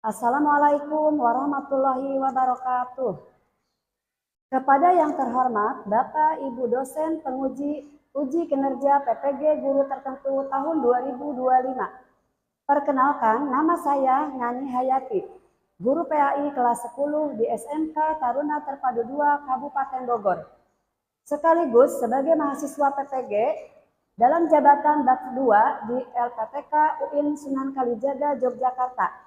Assalamualaikum warahmatullahi wabarakatuh. Kepada yang terhormat Bapak Ibu dosen penguji uji kinerja PPG guru tertentu tahun 2025. Perkenalkan, nama saya Ngani Hayati, guru PAI kelas 10 di SMK Taruna Terpadu 2 Kabupaten Bogor. Sekaligus sebagai mahasiswa PPG dalam jabatan BAT 2 di LPTK UIN Sunan Kalijaga, Yogyakarta.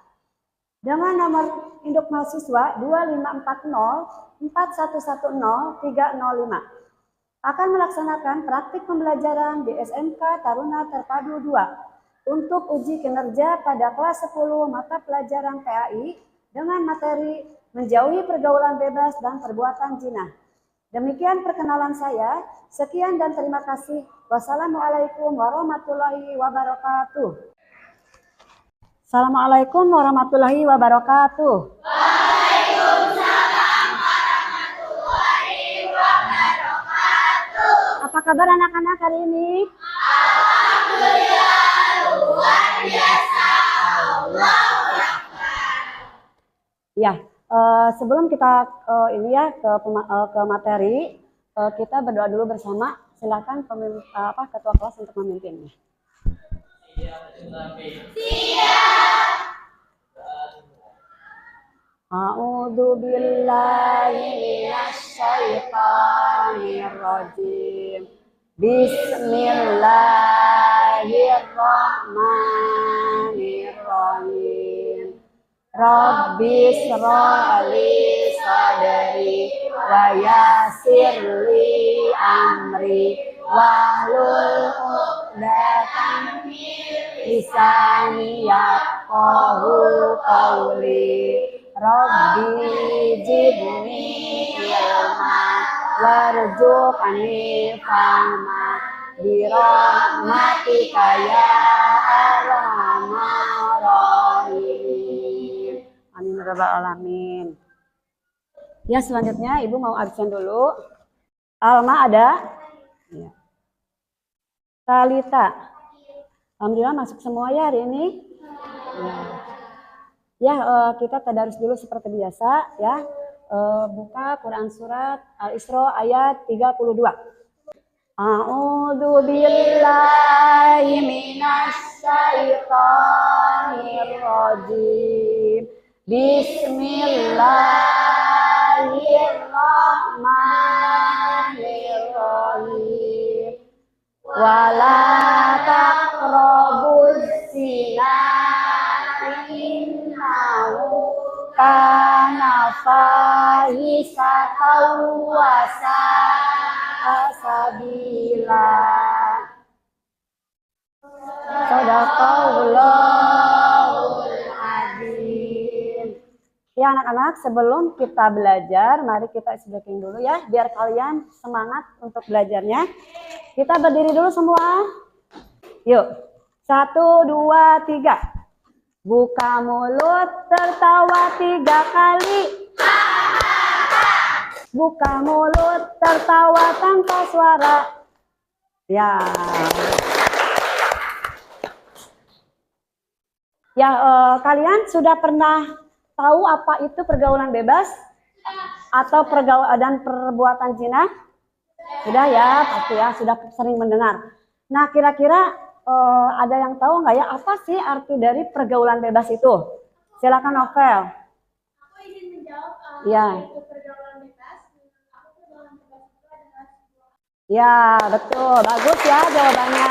Dengan nomor induk mahasiswa 254041103005 akan melaksanakan praktik pembelajaran di SMK Taruna Terpadu 2 untuk uji kinerja pada kelas 10 mata pelajaran PAI dengan materi menjauhi pergaulan bebas dan perbuatan zina. Demikian perkenalan saya. Sekian dan terima kasih. Wassalamualaikum warahmatullahi wabarakatuh. Assalamualaikum warahmatullahi wabarakatuh. Waalaikumsalam warahmatullahi wabarakatuh. Apa kabar anak-anak hari ini? Alhamdulillah, luar biasa. Allahu Akbar. Ya, sebelum kita ke materi, kita berdoa dulu bersama. Silakan ketua kelas untuk memimpinnya. A'udzu billahi minasyaitonir rajim. Bismillahirrahmanirrahim. Rabbis shrah li sadri wa yassir li amri wahlul 'uqdatam min lisani yafqahu qawli. Rabbi zidni ilma warzuqni fahma birahmatika ya arhamar rahimin. Amin ya rabbal alamin. Ya, selanjutnya Ibu mau absen dulu. Alma ada? Ya. Talita. Alhamdulillah masuk semua ya hari ini. Ya, kita tadarus dulu seperti biasa ya. Buka Quran surat Al-Isra ayat 32. A'udzu billahi minasyaitonir rajim. Bismillahirrahmanirrahim. Wala taqrabuz zina innahu kana fahisatan wa sa'a sabila. Shadaqallahul adzim. Ya anak-anak, sebelum kita belajar, mari kita stretching dulu ya, biar kalian semangat untuk belajarnya. Kita berdiri dulu semua. Yuk, 1, 2, 3. Buka mulut, tertawa 3 kali. Buka mulut, tertawa tanpa suara. Ya. Ya, kalian sudah pernah tahu apa itu pergaulan bebas atau pergaulan perbuatan zina? Sudah ya, pasti ya, sudah sering mendengar. Nah, kira-kira ada yang tahu nggak ya apa sih arti dari pergaulan bebas itu? Silakan Novel. Aku izin menjawab. Ya. Pergaulan bebas. Pergaulan bebas itu adalah sebuah. Ya, betul. Bagus ya jawabannya.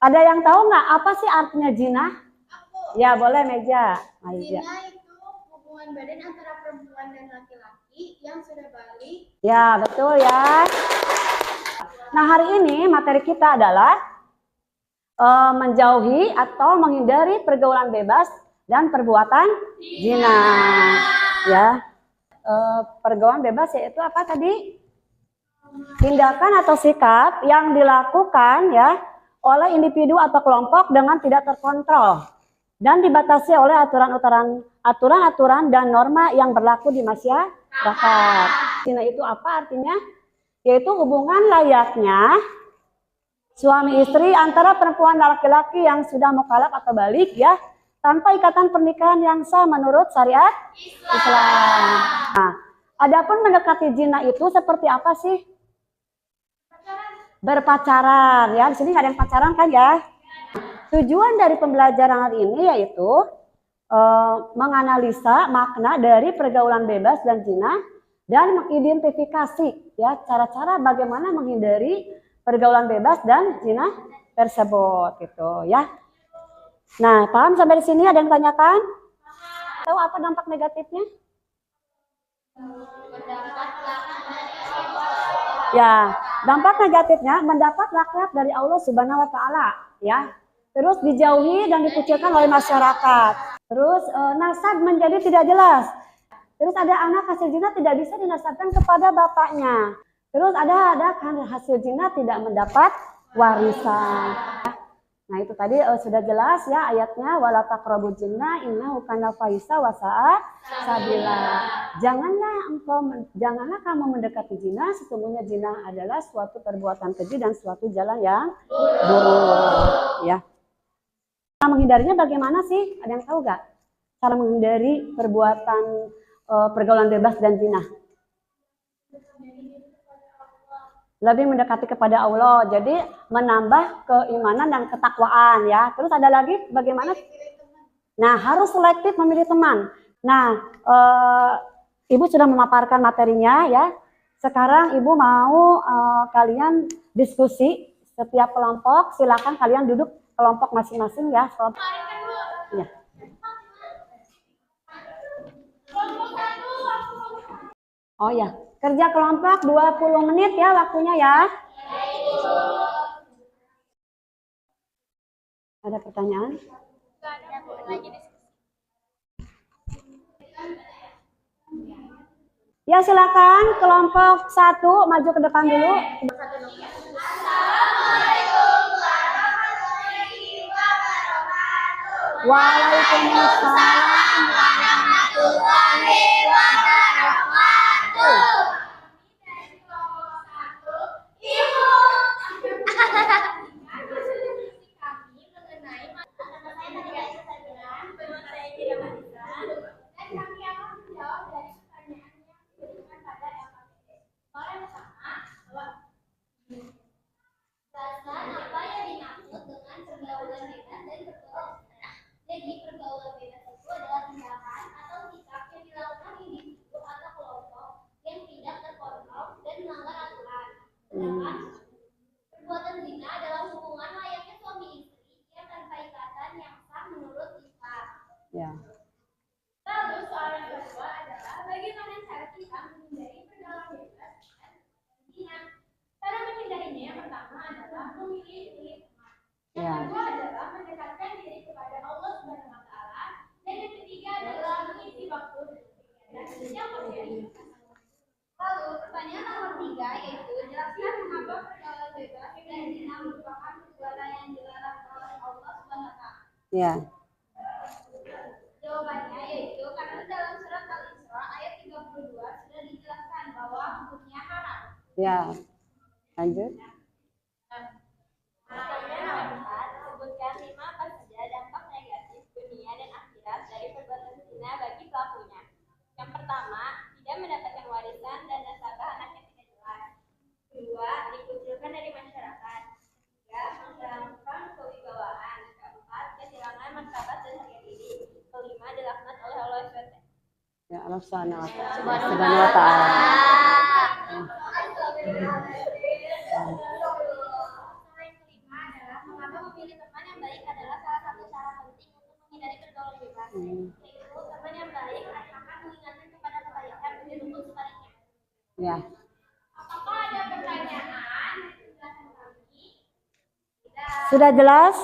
Ada yang tahu nggak apa sih artinya zina? Aku. Ya, boleh Meja. Zina itu hubungan badan antara perempuan dan laki-laki yang sudah balik. Ya, betul ya. Nah, hari ini materi kita adalah menjauhi atau menghindari pergaulan bebas dan perbuatan zina. Ya, pergaulan bebas yaitu apa tadi? Tindakan atau sikap yang dilakukan ya oleh individu atau kelompok dengan tidak terkontrol dan dibatasi oleh aturan-aturan dan norma yang berlaku di masyarakat. Zina itu apa artinya? Yaitu hubungan layaknya suami istri antara perempuan dan laki-laki yang sudah mukallaf atau balik ya, tanpa ikatan pernikahan yang sah menurut syariat Islam. Nah, adapun mendekati zina itu seperti apa sih? Berpacaran, ya. Di sini nggak ada yang pacaran kan ya? Tujuan dari pembelajaran hari ini yaitu menganalisa makna dari pergaulan bebas dan zina dan mengidentifikasi ya cara-cara bagaimana menghindari pergaulan bebas dan zina tersebut gitu ya. Nah, paham sampai di sini? Ada yang tanyakan? Tahu apa dampak negatifnya? Ya, dampak negatifnya mendapat laknat dari Allah Subhanahu wa taala ya. Terus dijauhi dan dikucilkan oleh masyarakat. Terus nasab menjadi tidak jelas. Terus ada anak hasil zina tidak bisa dinasabkan kepada bapaknya. Terus ada kan hasil zina tidak mendapat warisan. Nah, itu tadi sudah jelas ya ayatnya, wala taqrabuz zina innahu kana fahisha wa sa'a sabila. Janganlah kamu mendekati zina, sesungguhnya zina adalah suatu perbuatan keji dan suatu jalan yang buruk ya. Cara menghindarinya bagaimana sih? Ada yang tahu nggak? Cara menghindari perbuatan pergaulan bebas dan zina? Lebih mendekati kepada Allah, jadi menambah keimanan dan ketakwaan ya. Terus ada lagi bagaimana? Nah, harus selektif memilih teman. Nah, Ibu sudah memaparkan materinya ya. Sekarang Ibu mau kalian diskusi setiap kelompok. Silakan kalian duduk kelompok masing-masing ya. Ya. Oh ya, kerja kelompok 20 menit ya waktunya ya. Ada pertanyaan? Ya silakan kelompok 1 maju ke depan dulu. Waalaikumsalam warahmatullahi wabarakatuh. Jadi pergaulan bebas itu adalah tindakan atau sikap yang dilakukan individu atau kelompok yang tidak terkontrol dan melanggar aturan. Sedangkan perbuatan zina adalah hubungan layaknya suami istri yang tanpa ikatan yang sah menurut Islam. Ya. Lalu soal yang kedua adalah bagaimana cara kita menghindari pergaulan bebas dan zina. Cara menghindarinya yang pertama adalah memilih teman. Yang kedua adalah mendekatkan diri kepada Allah Subhanahu wa taala dan yang ketiga adalah mengisi waktu dan kegiatan sosial. Lalu pertanyaan nomor 3 yaitu jelaskan mengapa pergaulan bebas dan zina merupakan perbuatan yang dilarang oleh Allah Subhanahu wa taala. Ya. Jawabannya yaitu karena dalam surat Al-Isra ayat 32 sudah dijelaskan bahwa hukumnya haram. Ya. Lanjut. Pertanyaan nomor 4, sebutkan 5 apa saja dampak negatif dunia dan akhirat dari perbuatan zina bagi pelakunya. Yang pertama, tidak mendapatkan warisan dan nasabah anak yang tidak jelas. Kedua, dikucilkan dari masyarakat. Ketiga, menghilangkan kewibawaan. Keempat, kehilangan martabat dan harga diri. Kelima, dilaknat oleh Allah SWT. Ya, Allah Subhanahu wa taala. Memilih teman yang baik adalah salah satu cara penting untuk menghindari pergaulan bebas. Yaitu teman yang baik akan mengingatkan kepada kebaikan dan didukung sebaliknya. Ya. Apakah ada pertanyaan? Sudah jelas?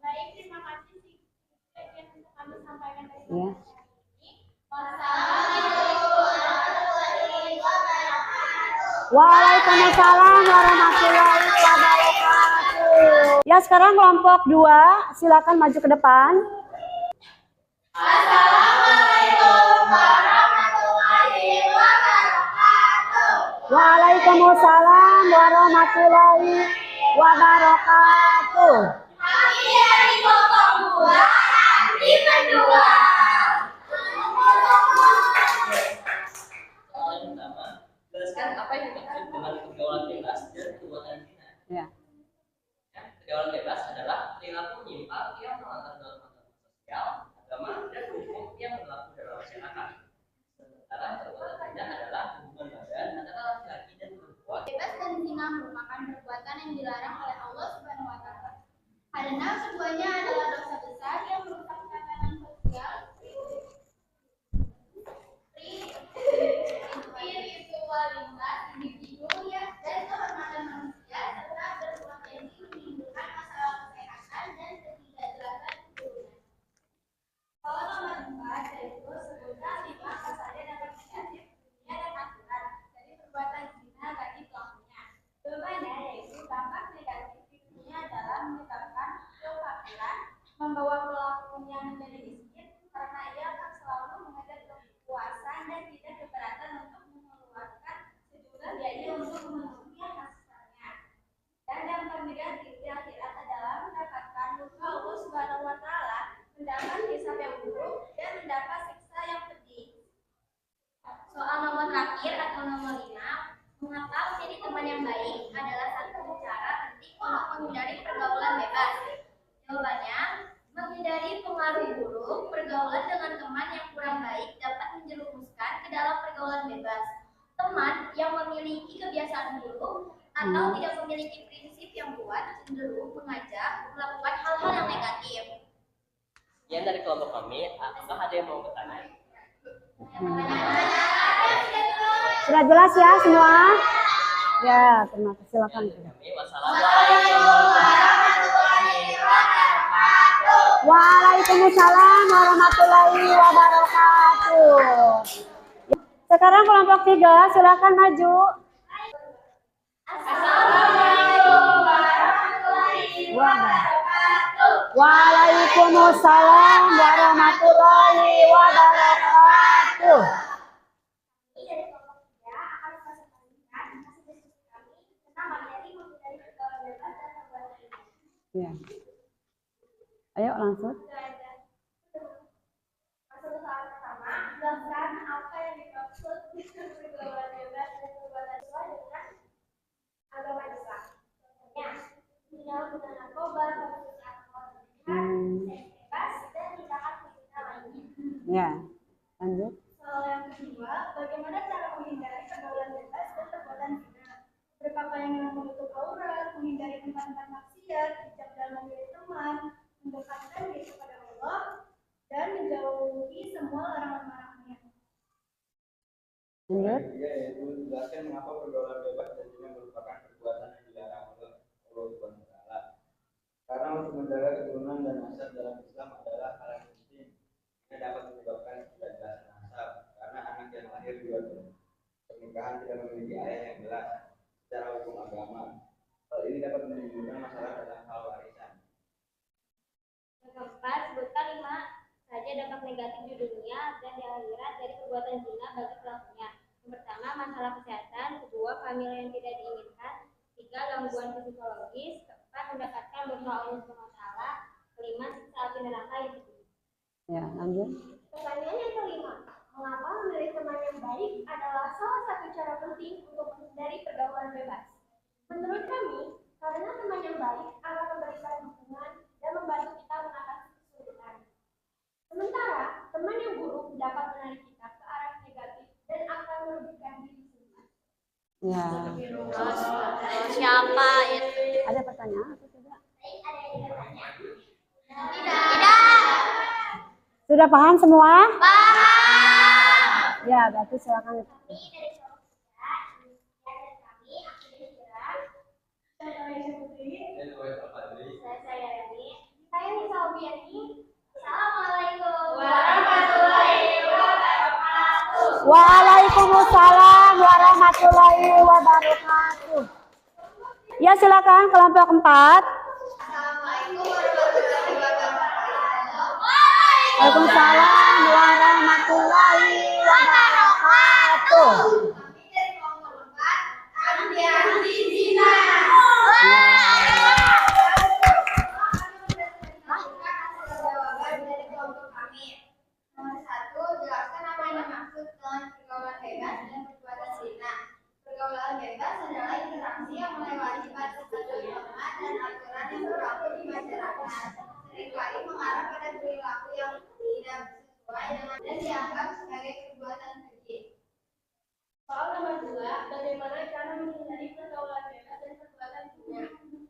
Baik, terima kasih yang kami sampaikan dari Ya. Waalaikumsalam warahmatullahi wabarakatuh. Ya, sekarang kelompok 2 silakan maju ke depan. Assalamualaikum warahmatullahi wabarakatuh. Waalaikumsalam warahmatullahi wabarakatuh. Kami dari kelompok perilaku menyimpang yang melanggar dalam agama sosial, agama, dan hukum yang berlaku dalam masyarakat. Sementara perbuatan zina adalah hubungan badan antara laki-laki dan perempuan. Bebas dan zina merupakan perbuatan yang dilarang oleh Allah Subhanahu wa taala. Karena keduanya adalah dosa besar yang merusak tatanan sosial, spiritualitas individu dan kehormatan manusia serta berpotensi menimbulkan masalah kesehatan dan ketidakjelasan keturunan. Kalau nomor 4 yaitu sebutkan 5 saja dapat negatif dunia dan akhirat dari perbuatan zina bagi pelakunya. Jawabannya yaitu dampak negatif di dunia adalah menyebabkan kekafiran, membawa pelakunya menjadi miskin karena ia akan selalu mengejar kepuasan dan tidak keberatan untuk mengeluarkan sejumlah biaya untuk memenuhi hasratnya. Dan dampak negatif di akhirat adalah mendapatkan murka Allah Subhanahu wa taala, mendapat hisab yang buruk dan mendapat siksa yang pedih. Soal nomor terakhir atau nomor 5, mengapa menjadi teman yang baik adalah satu cara penting untuk menghindari pergaulan bebas? Jawabannya, menghindari pengaruh buruk, pergaulan dengan teman yang kurang baik dapat menjerumuskan ke dalam pergaulan bebas. Teman yang memiliki kebiasaan buruk atau tidak memiliki prinsip yang kuat cenderung mengajak melakukan hal-hal yang negatif. Sekian dari kelompok kami, apakah ada yang mau bertanya? Sudah jelas ya semua? Ya, terima kasih. Silakan. Waalaikumsalam warahmatullahi wabarakatuh. Sekarang kelompok 3, silakan maju. Assalamualaikum warahmatullahi wabarakatuh. Waalaikumsalam warahmatullahi wabarakatuh. Dari kelompok 3 akan mempresentasikan hasil diskusi kami tentang materi menghindari pergaulan bebas dan perbuatan zina. Ya. Ayo langsung. Masuk soal pertama, jelaskan apa yang dimaksud dengan pergaulan bebas dan perbuatan sesuai dengan agama Islam. Contohnya, menyalahgunakan narkoba, konsumsi alkohol berlebihan, seks bebas, dan tindakan kriminal lainnya. Ya, lanjut. Soal yang kedua, bagaimana cara menghindari pergaulan bebas dan perbuatan zina? Berpakaian yang menutup aurat, menghindari tempat-tempat maksiat, bijak dalam memilih teman, mendekatkan diri kepada Allah, dan menjauhi semua larangan-larangannya. Lanjut. Yaitu menjelaskan mengapa pergaulan bebas dan zina merupakan perbuatan yang dilarang oleh Allah Subhanahu wa taala. Karena untuk menjaga keturunan dan nasab dalam Islam adalah hal yang penting. Ini dapat menyebabkan ketidakjelasan nasab karena anak yang lahir di luar pernikahan tidak memiliki ayah yang jelas secara hukum agama. Hal ini dapat menimbulkan masalah dalam hal warisan. Yang keempat, sebutkan 5 saja dampak negatif di dunia dan di akhirat dari perbuatan zina bagi pelakunya. Yang pertama, masalah kesehatan. Kedua, kehamilan yang tidak diinginkan. 3, gangguan psikologis. 4, mendapatkan murka Allah SWT. 5, siksa api neraka yang pedih. Ya, lanjut. Pertanyaan yang kelima, mengapa memilih teman yang baik adalah salah satu cara penting untuk menghindari pergaulan bebas? Menurut kami, karena teman yang baik akan memberikan dukungan dan membantu kita mengatasi kesulitan. Sementara, teman yang buruk dapat menarik kita ke arah negatif dan akan merugikan diri sendiri. Ya. Siapa itu? Ada pertanyaan atau tidak? Ada yang bertanya? Tidak. Sudah paham semua? Paham. Ya, berarti silakan. Dari kelompok 3, dan kami akan bergerak. Saya Putri. Saya Rani. Saya Nisa Obiani. Assalamualaikum warahmatullahi wabarakatuh. Waalaikumsalam warahmatullahi wabarakatuh. Ya, silakan kelompok 4. Assalamualaikum warahmatullahi wabarakatuh. Waalaikumsalam warahmatullahi wabarakatuh. Kami dari kelompok 4, anti zina. Jawaban dari kelompok kami. Nomor 1, jelaskan apa yang dimaksud dengan pergaulan bebas dan perbuatan zina. Pergaulan bebas adalah interaksi yang melewati batas norma dan aturan yang berlaku di masyarakat. seringkali mengarah pada perilaku yang tidak sesuai dengan dan dianggap sebagai perbuatan keji. Soal nomor 2, bagaimana cara menghindari pergaulan bebas dan perbuatan zina?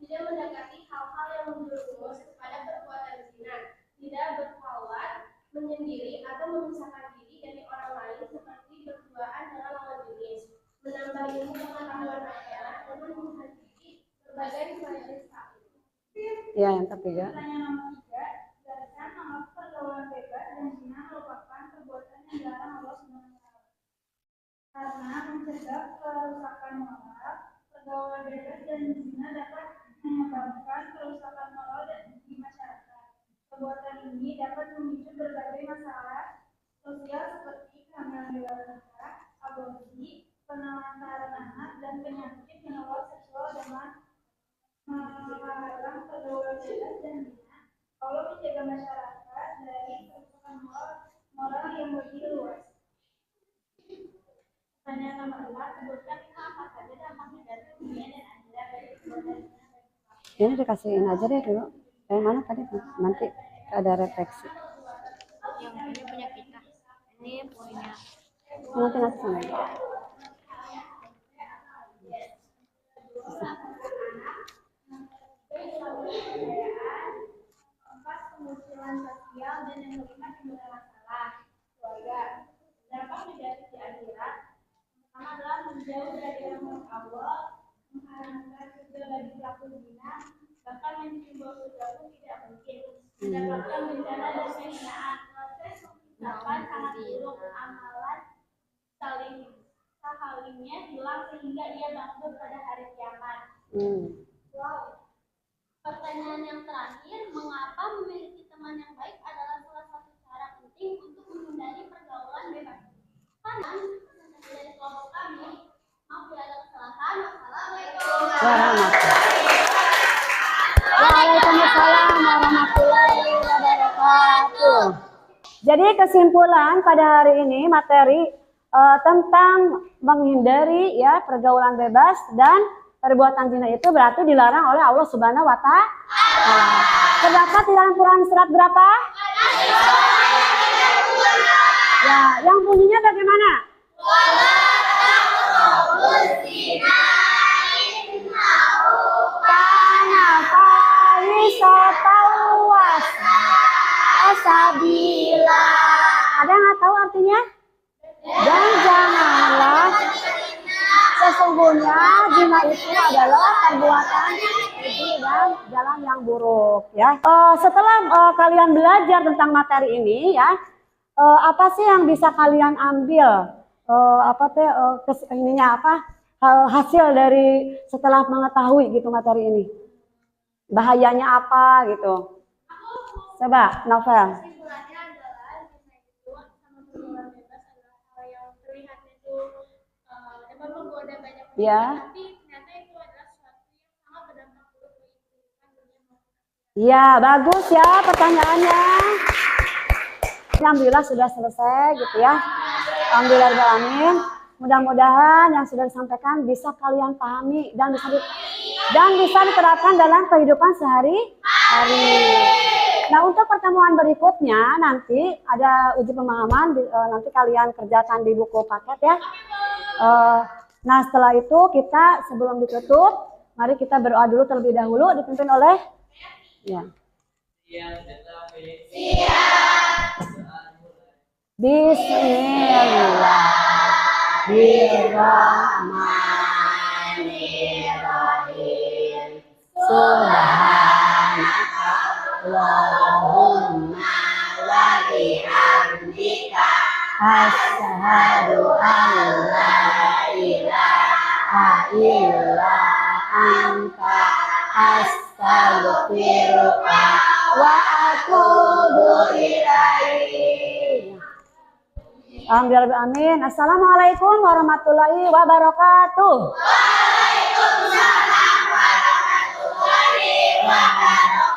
Tidak mendekati hal-hal yang menjerumus kepada perbuatan zina, tidak berkhawat, menyendiri atau memisahkan diri dari orang lain seperti berduaan dengan lawan jenis, menambah ilmu pengetahuan agama dan menghadiri berbagai majelis taklim. Ya, yang ketiga. Pertanyaan nomor 3, jelaskan nama pergaulan bebas dan zina merupakan perbuatan yang dilarang Allah SWT. Karena mencegah kerusakan moral, pergaulan bebas dan zina dapat menyebabkan kerusakan moral di masyarakat. Perbuatan ini dapat memicu berbagai masalah sosial seperti kehamilan di luar nikah, aborsi, penelantaran anak, dan penyakit menular seksual dengan melarang pergaulan bebas dan zina. Allah menjaga masyarakat dari kerusakan moral yang lebih luas. Pertanyaan nomor 4, sebutkan apa saja dampak negatif dunia dan akhirat dari perbuatan zina. Ini dikasihin aja deh dulu. Yang mana tadi? Nanti ada refleksi. Yang ini punya kita. Ini punya Nanti sana. Empat, kemunculan sosial dan yang kelima timbulnya masalah keluarga. Dampak negatif di akhirat pertama adalah menjauh dari rahmat Allah, mengharamkan surga bagi pelaku zina, bahkan menjadi surga pun tidak mungkin. Mendapatkan bencana dan kehinaan, proses penghisapan sangat buruk, amalan sahalingnya hilang sehingga ia bangkrut pada hari kiamat. Wow. Pertanyaan yang terakhir, mengapa memiliki teman yang baik adalah salah satu cara penting untuk menghindari pergaulan bebas? Karena dari kelompok kami, maaf bila ada kesalahan. Waalaikumsalam warahmatullahi wabarakatuh. Jadi kesimpulan pada hari ini materi tentang menghindari ya pergaulan bebas dan perbuatan zina itu berarti dilarang oleh Allah Subhanahu wa Ta'ala. Terdapat di dalam Quran surat berapa? Ya, yang bunyinya bagaimana? Kana fahisatawas asabila. Ada yang nggak tahu artinya? Dan janganlah sesungguhnya zina itu adalah perbuatan keji dan jalan yang buruk ya. Setelah kalian belajar tentang materi ini ya, apa sih yang bisa kalian ambil? Hasil dari setelah mengetahui gitu materi ini? Bahayanya apa gitu? Coba Novel. Kesimpulannya adalah zina itu sama pergaulan bebas adalah hal yang terlihatnya itu dapat menggoda banyak orang, Ya. tapi ternyata itu adalah sesuatu yang sangat berdampak buruk bagi kehidupan dunia maupun akhirat. Ya, bagus ya pertanyaannya. Alhamdulillah sudah selesai gitu ya. Alhamdulillahirrahmanirrahim. Mudah-mudahan yang sudah disampaikan bisa kalian pahami dan bisa diterapkan dalam kehidupan sehari-hari. Nah, untuk pertemuan berikutnya nanti ada uji pemahaman, nanti kalian kerjakan di buku paket ya. Nah, setelah itu kita sebelum ditutup, mari kita berdoa dulu terlebih dahulu dipimpin oleh ya. Bismillahirrahmanirrahim. Subhanaka Allahumma wa bihamdika asyhadu an la ilaha illa anta astaghfiruka wa atubu ilaik. Alhamdulillah, amin. Assalamualaikum warahmatullahi wabarakatuh. Waalaikumsalam warahmatullahi wabarakatuh.